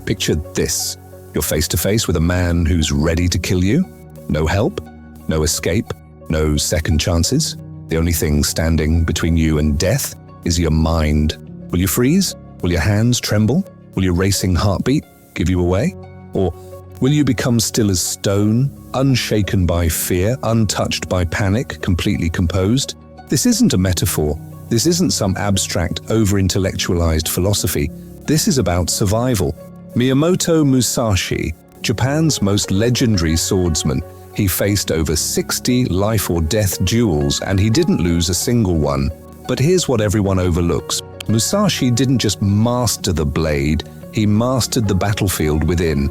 Picture this. You're face to face with a man who's ready to kill you. No help, no escape, no second chances. The only thing standing between you and death is your mind. Will you freeze? Will your hands tremble? Will your racing heartbeat give you away? Or will you become still as stone, unshaken by fear, untouched by panic, completely composed? This isn't a metaphor. This isn't some abstract, over-intellectualized philosophy. This is about survival. Miyamoto Musashi, Japan's most legendary swordsman, he faced over 60 life-or-death duels and he didn't lose a single one. But here's what everyone overlooks. Musashi didn't just master the blade, he mastered the battlefield within.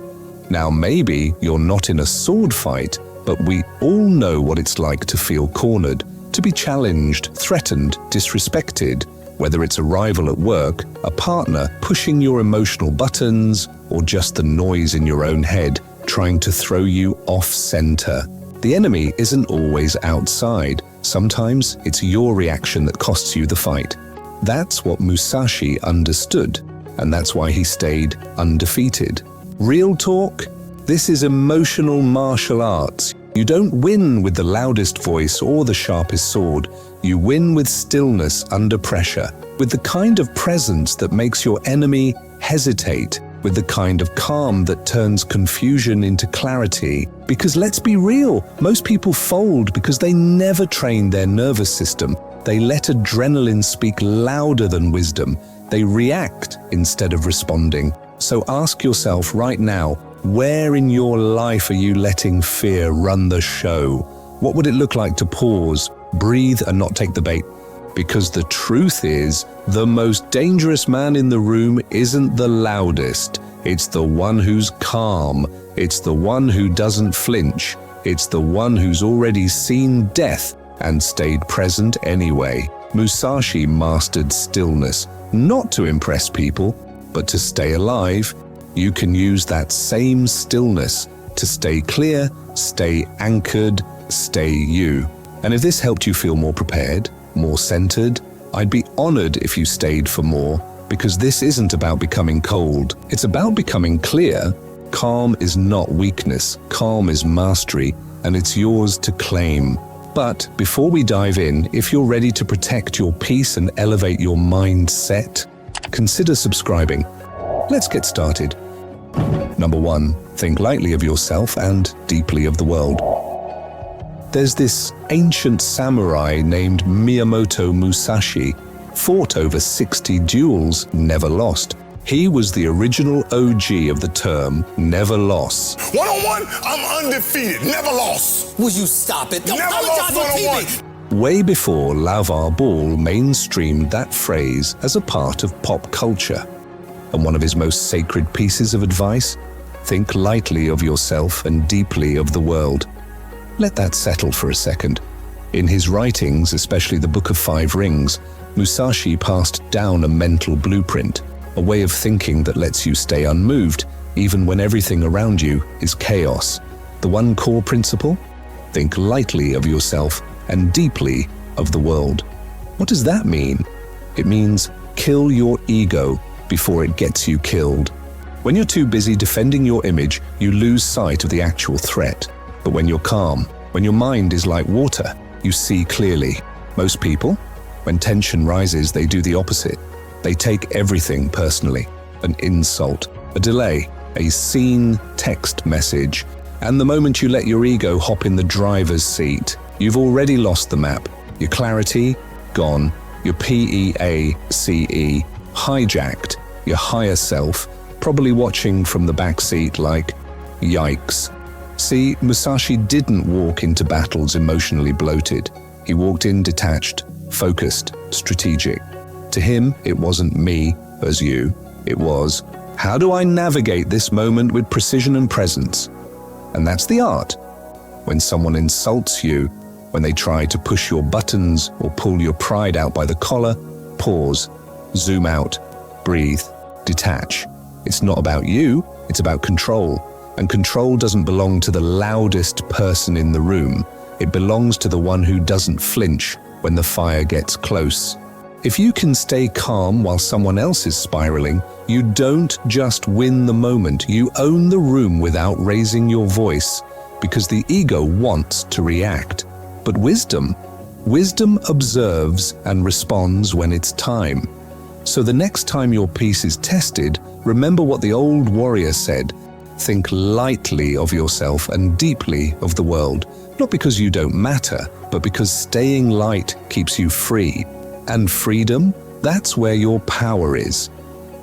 Now maybe you're not in a sword fight, but we all know what it's like to feel cornered, to be challenged, threatened, disrespected, whether it's a rival at work, a partner pushing your emotional buttons, or just the noise in your own head trying to throw you off-center. The enemy isn't always outside. Sometimes it's your reaction that costs you the fight. That's what Musashi understood, and that's why he stayed undefeated. Real talk? This is emotional martial arts. You don't win with the loudest voice or the sharpest sword. You win with stillness under pressure, with the kind of presence that makes your enemy hesitate, with the kind of calm that turns confusion into clarity. Because let's be real, most people fold because they never train their nervous system. They let adrenaline speak louder than wisdom. They react instead of responding. So ask yourself right now, where in your life are you letting fear run the show? What would it look like to pause, breathe, and not take the bait? Because the truth is, the most dangerous man in the room isn't the loudest. It's the one who's calm. It's the one who doesn't flinch. It's the one who's already seen death and stayed present anyway. Musashi mastered stillness, not to impress people, but to stay alive. You can use that same stillness to stay clear, stay anchored, stay you. And if this helped you feel more prepared, more centered, I'd be honored if you stayed for more, because this isn't about becoming cold. It's about becoming clear. Calm is not weakness. Calm is mastery, and it's yours to claim. But before we dive in, if you're ready to protect your peace and elevate your mindset, consider subscribing. Let's get started. Number 1, think lightly of yourself and deeply of the world. There's this ancient samurai named Miyamoto Musashi, fought over 60 duels, never lost. He was the original OG of the term never loss. One-on-one, I'm undefeated, never lost. Will you stop it? Don't Never apologize lost on one-on-one. TV. Way before Lavar Ball mainstreamed that phrase as a part of pop culture. And one of his most sacred pieces of advice, think lightly of yourself and deeply of the world. Let that settle for a second. In his writings, especially the Book of Five Rings, Musashi passed down a mental blueprint, a way of thinking that lets you stay unmoved, even when everything around you is chaos. The one core principle? Think lightly of yourself and deeply of the world. What does that mean? It means kill your ego before it gets you killed. When you're too busy defending your image, you lose sight of the actual threat. But when you're calm, when your mind is like water, you see clearly. Most people, when tension rises, they do the opposite. They take everything personally. An insult, a delay, a seen text message. And the moment you let your ego hop in the driver's seat, you've already lost the map. Your clarity, gone. Your PEACE, hijacked. Your higher self, probably watching from the back seat like, yikes. See, Musashi didn't walk into battles emotionally bloated. He walked in detached, focused, strategic. To him, it wasn't me as you. It was, how do I navigate this moment with precision and presence? And that's the art. When someone insults you, when they try to push your buttons or pull your pride out by the collar, pause, zoom out, breathe, detach. It's not about you, it's about control. And control doesn't belong to the loudest person in the room. It belongs to the one who doesn't flinch when the fire gets close. If you can stay calm while someone else is spiraling, you don't just win the moment, you own the room without raising your voice, because the ego wants to react. But wisdom observes and responds when it's time. So the next time your peace is tested, remember what the old warrior said: think lightly of yourself and deeply of the world, not because you don't matter, but because staying light keeps you free. And freedom, that's where your power is.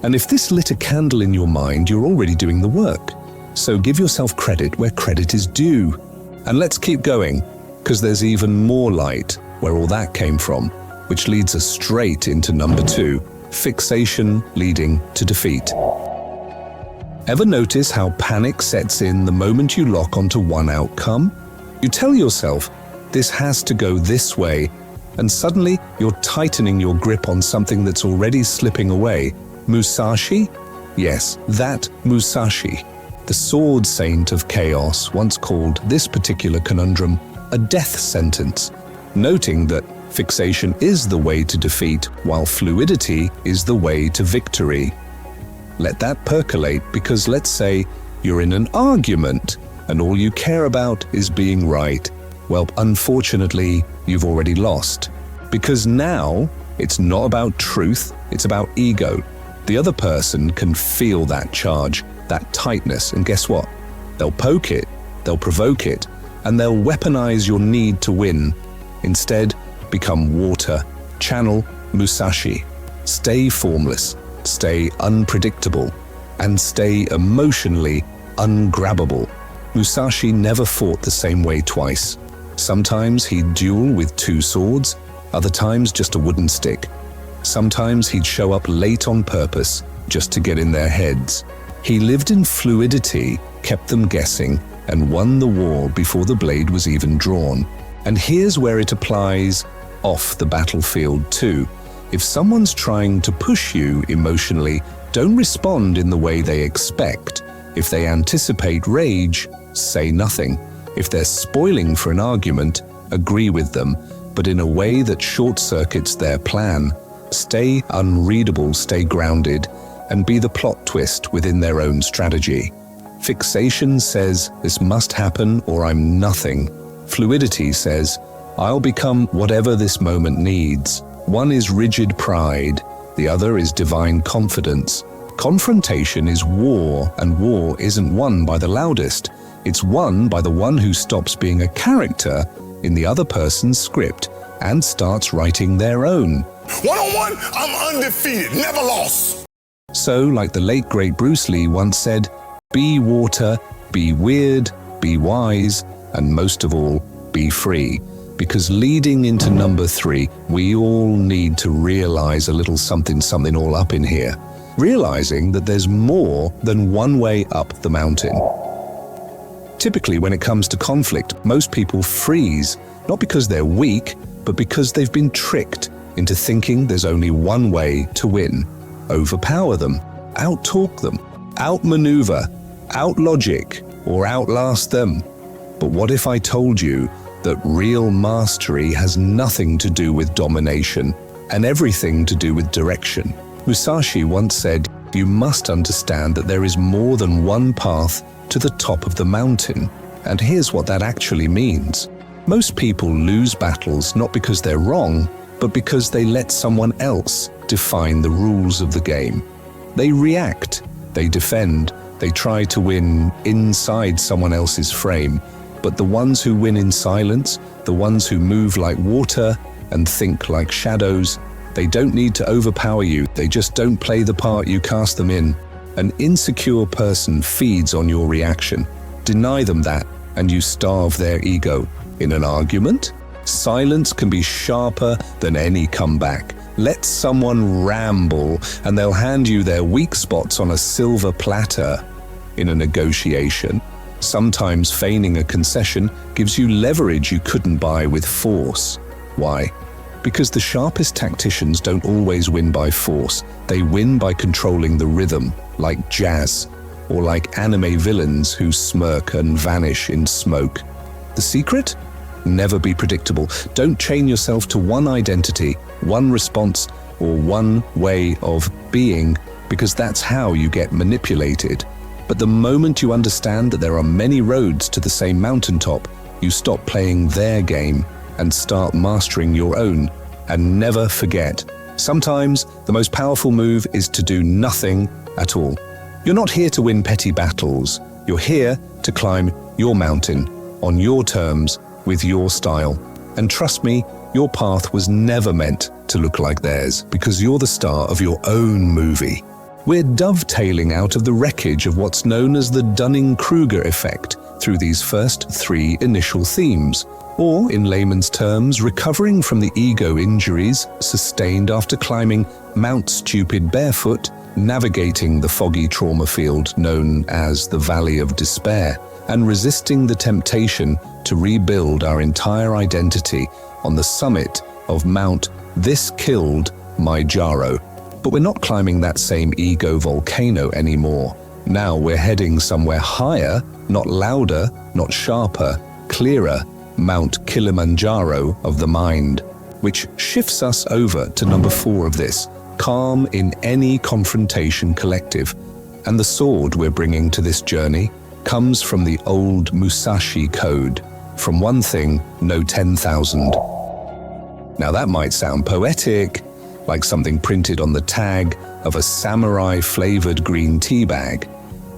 And if this lit a candle in your mind, you're already doing the work. So give yourself credit where credit is due. And let's keep going, because there's even more light where all that came from, which leads us straight into number 2, fixation leading to defeat. Ever notice how panic sets in the moment you lock onto one outcome? You tell yourself, this has to go this way, and suddenly you're tightening your grip on something that's already slipping away. Musashi? Yes, that Musashi. The sword saint of chaos once called this particular conundrum a death sentence, noting that fixation is the way to defeat, while fluidity is the way to victory. Let that percolate, because let's say you're in an argument and all you care about is being right. Well, unfortunately, you've already lost. Because now, it's not about truth, it's about ego. The other person can feel that charge, that tightness, and guess what? They'll poke it, they'll provoke it, and they'll weaponize your need to win. Instead, become water, channel Musashi. Stay formless, stay unpredictable, and stay emotionally ungrabbable. Musashi never fought the same way twice. Sometimes he'd duel with 2 swords, other times just a wooden stick. Sometimes he'd show up late on purpose, just to get in their heads. He lived in fluidity, kept them guessing, and won the war before the blade was even drawn. And here's where it applies off the battlefield too. If someone's trying to push you emotionally, don't respond in the way they expect. If they anticipate rage, say nothing. If they're spoiling for an argument, agree with them, but in a way that short-circuits their plan. Stay unreadable, stay grounded, and be the plot twist within their own strategy. Fixation says, this must happen or I'm nothing. Fluidity says, I'll become whatever this moment needs. One is rigid pride, the other is divine confidence. Confrontation is war, and war isn't won by the loudest. It's won by the one who stops being a character in the other person's script and starts writing their own. One-on-one, I'm undefeated, never lost. So, like the late great Bruce Lee once said, be water, be weird, be wise, and most of all, be free. Because leading into number 3, we all need to realize a little something all up in here. Realizing that there's more than one way up the mountain. Typically, when it comes to conflict, most people freeze, not because they're weak, but because they've been tricked into thinking there's only one way to win. Overpower them, out-talk them, out-maneuver, out-logic, or outlast them. But what if I told you that real mastery has nothing to do with domination and everything to do with direction? Musashi once said, you must understand that there is more than one path to the top of the mountain. And here's what that actually means. Most people lose battles not because they're wrong, but because they let someone else define the rules of the game. They react, they defend, they try to win inside someone else's frame. But the ones who win in silence, the ones who move like water and think like shadows, they don't need to overpower you, they just don't play the part you cast them in. An insecure person feeds on your reaction. Deny them that, and you starve their ego. In an argument, silence can be sharper than any comeback. Let someone ramble, and they'll hand you their weak spots on a silver platter. In a negotiation, sometimes feigning a concession gives you leverage you couldn't buy with force. Why? Because the sharpest tacticians don't always win by force. They win by controlling the rhythm, like jazz, or like anime villains who smirk and vanish in smoke. The secret? Never be predictable. Don't chain yourself to one identity, one response, or one way of being, because that's how you get manipulated. But the moment you understand that there are many roads to the same mountaintop, you stop playing their game and start mastering your own. And never forget, sometimes the most powerful move is to do nothing at all. You're not here to win petty battles. You're here to climb your mountain, on your terms, with your style. And trust me, your path was never meant to look like theirs, because you're the star of your own movie. We're dovetailing out of the wreckage of what's known as the Dunning-Kreuger effect through these first 3 initial themes, or in layman's terms, recovering from the ego injuries sustained after climbing Mount Stupid barefoot, navigating the foggy trauma field known as the Valley of Despair, and resisting the temptation to rebuild our entire identity on the summit of Mount This Killed My Jaro. But we're not climbing that same ego volcano anymore. Now we're heading somewhere higher, not louder, not sharper, clearer, Mount Kilimanjaro of the mind, which shifts us over to number 4 of this, Calm in Any Confrontation collective. And the sword we're bringing to this journey comes from the old Musashi code, from one thing, no 10,000. Now that might sound poetic, like something printed on the tag of a samurai-flavored green tea bag.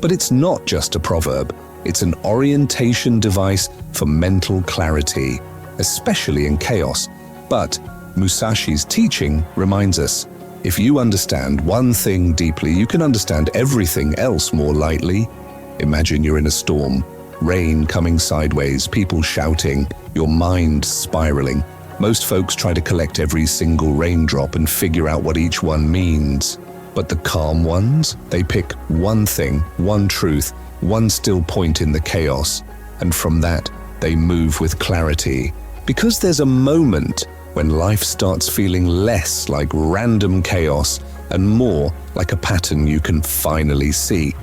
But it's not just a proverb, it's an orientation device for mental clarity, especially in chaos. But Musashi's teaching reminds us, if you understand one thing deeply, you can understand everything else more lightly. Imagine you're in a storm, rain coming sideways, people shouting, your mind spiraling. Most folks try to collect every single raindrop and figure out what each one means. But the calm ones, they pick one thing, one truth, one still point in the chaos, and from that, they move with clarity. Because there's a moment when life starts feeling less like random chaos and more like a pattern you can finally see.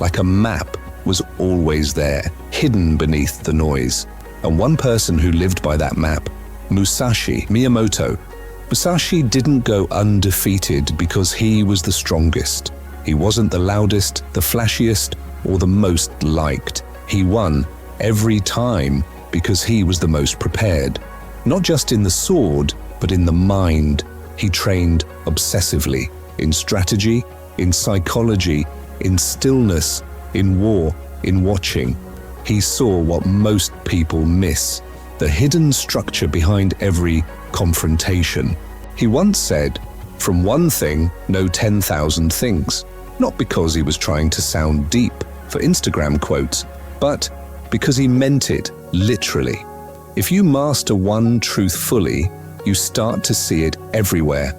Like a map was always there, hidden beneath the noise. And one person who lived by that map, Miyamoto Musashi didn't go undefeated because he was the strongest. He wasn't the loudest, the flashiest, or the most liked. He won every time because he was the most prepared. Not just in the sword, but in the mind. He trained obsessively, in strategy, in psychology, in stillness, in war, in watching. He saw what most people miss, the hidden structure behind every confrontation. He once said, "From one thing, know 10,000 things," not because he was trying to sound deep for Instagram quotes, but because he meant it literally. If you master one truth fully, you start to see it everywhere,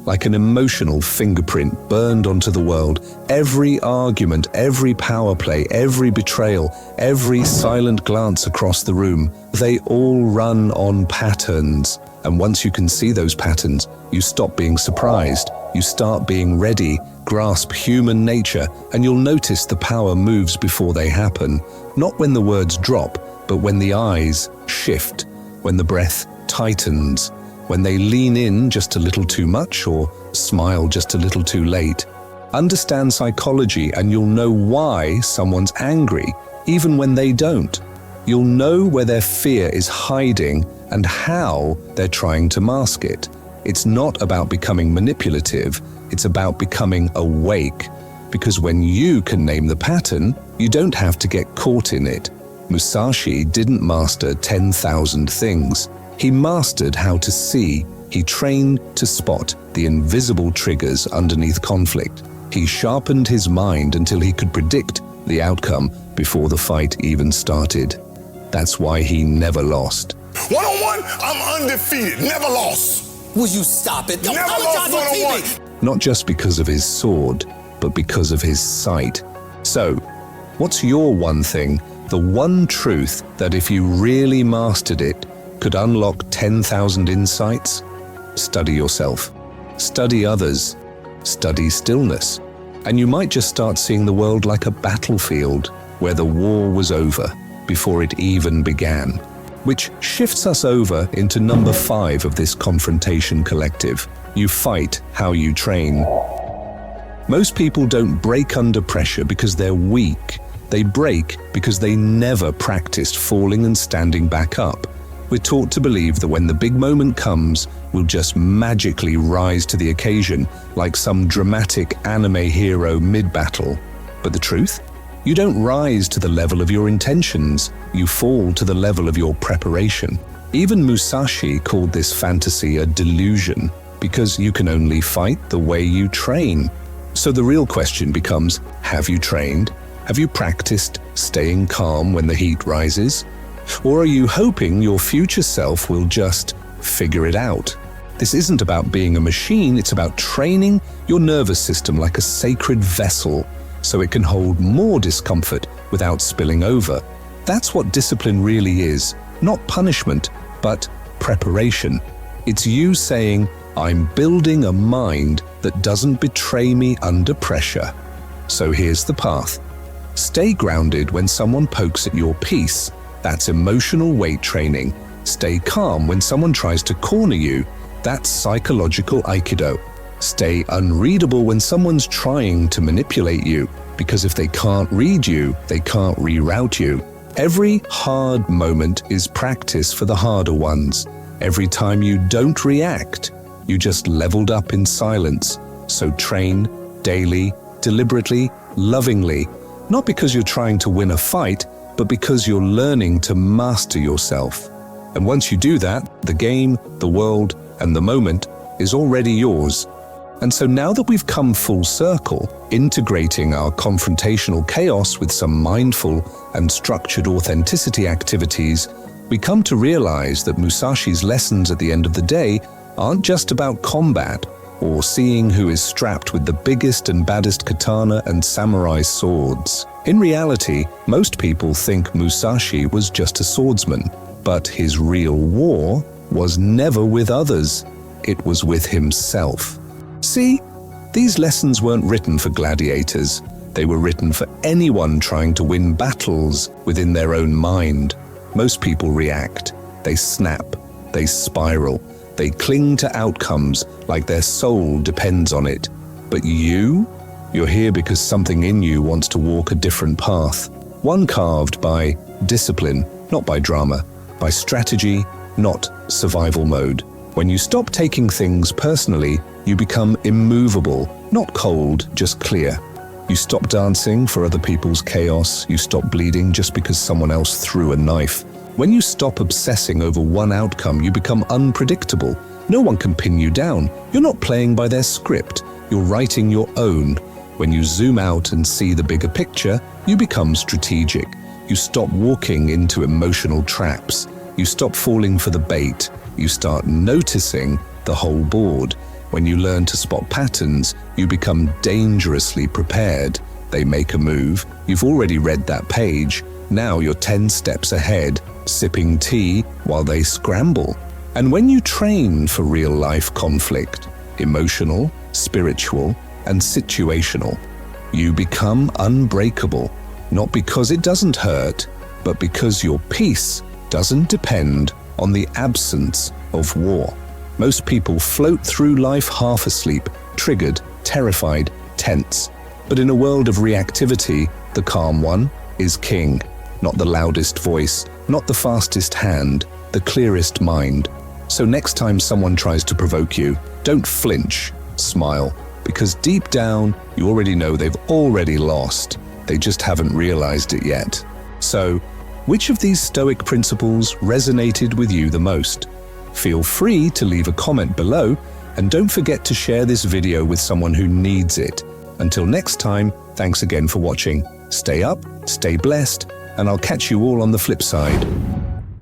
like an emotional fingerprint burned onto the world. Every argument, every power play, every betrayal, every silent glance across the room, they all run on patterns. And once you can see those patterns, you stop being surprised, you start being ready, grasp human nature, and you'll notice the power moves before they happen. Not when the words drop, but when the eyes shift, when the breath tightens, when they lean in just a little too much or smile just a little too late. Understand psychology and you'll know why someone's angry, even when they don't. You'll know where their fear is hiding and how they're trying to mask it. It's not about becoming manipulative, it's about becoming awake. Because when you can name the pattern, you don't have to get caught in it. Musashi didn't master 10,000 things. He mastered how to see. He trained to spot the invisible triggers underneath conflict. He sharpened his mind until he could predict the outcome before the fight even started. That's why he never lost. One-on-one, I'm undefeated, never lost. Will you stop it? Don't Never apologize lost on one-on-one. TV. Not just because of his sword, but because of his sight. So, what's your one thing, the one truth that if you really mastered it, could unlock 10,000 insights? Study yourself. Study others. Study stillness. And you might just start seeing the world like a battlefield where the war was over before it even began. Which shifts us over into number 5 of this confrontation collective, You fight how you train. Most people don't break under pressure because they're weak. They break because they never practiced falling and standing back up. We're taught to believe that when the big moment comes, we'll just magically rise to the occasion like some dramatic anime hero mid-battle. But the truth? You don't rise to the level of your intentions, you fall to the level of your preparation. Even Musashi called this fantasy a delusion, because you can only fight the way you train. So the real question becomes, have you trained? Have you practiced staying calm when the heat rises? Or are you hoping your future self will just figure it out? This isn't about being a machine, it's about training your nervous system like a sacred vessel so it can hold more discomfort without spilling over. That's what discipline really is, not punishment, but preparation. It's you saying, I'm building a mind that doesn't betray me under pressure. So here's the path. Stay grounded when someone pokes at your peace. That's emotional weight training. Stay calm when someone tries to corner you. That's psychological aikido. Stay unreadable when someone's trying to manipulate you, because if they can't read you, they can't reroute you. Every hard moment is practice for the harder ones. Every time you don't react, you just leveled up in silence. So train daily, deliberately, lovingly, not because you're trying to win a fight, but because you're learning to master yourself. And once you do that, the game, the world, and the moment is already yours. And so now that we've come full circle, integrating our confrontational chaos with some mindful and structured authenticity activities, we come to realize that Musashi's lessons at the end of the day aren't just about combat or seeing who is strapped with the biggest and baddest katana and samurai swords. In reality, most people think Musashi was just a swordsman, but his real war was never with others. It was with himself. See, these lessons weren't written for gladiators. They were written for anyone trying to win battles within their own mind. Most people react. They snap. They spiral. They cling to outcomes like their soul depends on it. But you're here because something in you wants to walk a different path. One carved by discipline, not by drama, by strategy, not survival mode. When you stop taking things personally, you become immovable, not cold, just clear. You stop dancing for other people's chaos. You stop bleeding just because someone else threw a knife. When you stop obsessing over one outcome, you become unpredictable. No one can pin you down. You're not playing by their script. You're writing your own. When you zoom out and see the bigger picture, you become strategic. You stop walking into emotional traps. You stop falling for the bait. You start noticing the whole board. When you learn to spot patterns, you become dangerously prepared. They make a move. You've already read that page. Now you're 10 steps ahead, sipping tea while they scramble. And when you train for real-life conflict, emotional, spiritual, and situational, you become unbreakable, not because it doesn't hurt, but because your peace doesn't depend on the absence of war. Most people float through life half asleep, triggered, terrified, tense. But in a world of reactivity, the calm one is king. Not the loudest voice, not the fastest hand, the clearest mind. So next time someone tries to provoke you, don't flinch, smile, because deep down, you already know they've already lost. They just haven't realized it yet. So, which of these Stoic principles resonated with you the most? Feel free to leave a comment below, and don't forget to share this video with someone who needs it. Until next time, thanks again for watching. Stay up, stay blessed, and I'll catch you all on the flip side.